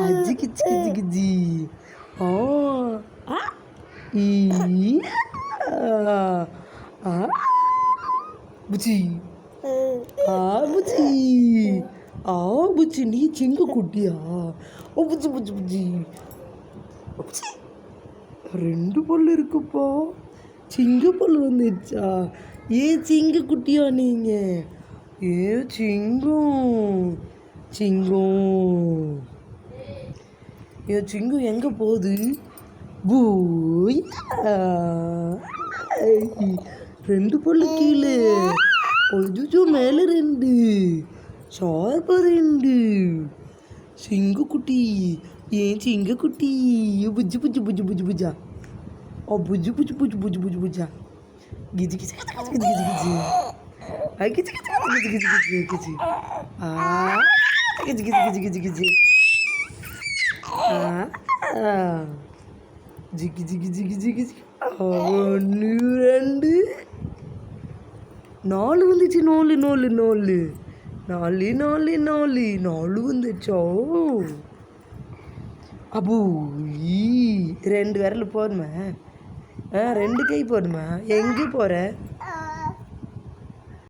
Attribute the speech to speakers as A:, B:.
A: அஜி கிச்சி கிச்சி கிச்சி. ஆ ஆ ஈ ஆ புச்சி ஆ புச்சி ஆ புச்சி. நீ சிங்க குட்டியா? ஓ புச்சி புச்சி புச்சி புச்சி. 2 பல்லு இருக்குப்பா. சிங்க பல்லு வந்துடுச்சா? சிங்க குட்டியா நீங்கள்? சிங்கம் சிங்கம். சிங்கம் எங்கே போகுது? பூய் 2 பல்லு கீழே. கொஞ்சம் மேலே 2 ஷார்ப்பா 2. சிங்கக்குட்டி சிங்கக்குட்டி. புஜ்ஜு புஜ்ஜு புஜ்ஜு புஜ்ஜு புஜ்ஜா. புஜ்ஜு புஜ்ஜு புஜ்ஜு புஜ்ஜு புஜ்ஜு புஜ்ஜா. கிஜி கிஜி கிஜி கிஜி கிஜி கிஜி. கிஜி கிஜி கிஜி கிஜி கிஜி கிஜி. கிஜி கிஜி கிஜி கிஜி கிஜி. ஜிகி ஜிகி ஜிகி ஜிகி. 1 2 4 வந்துச்சு. 4 4 4 4 4 4 4 வந்துச்சோ. அபு 2 விரல் போதுமா? 2 கை போதுமா? எங்கே போகிற?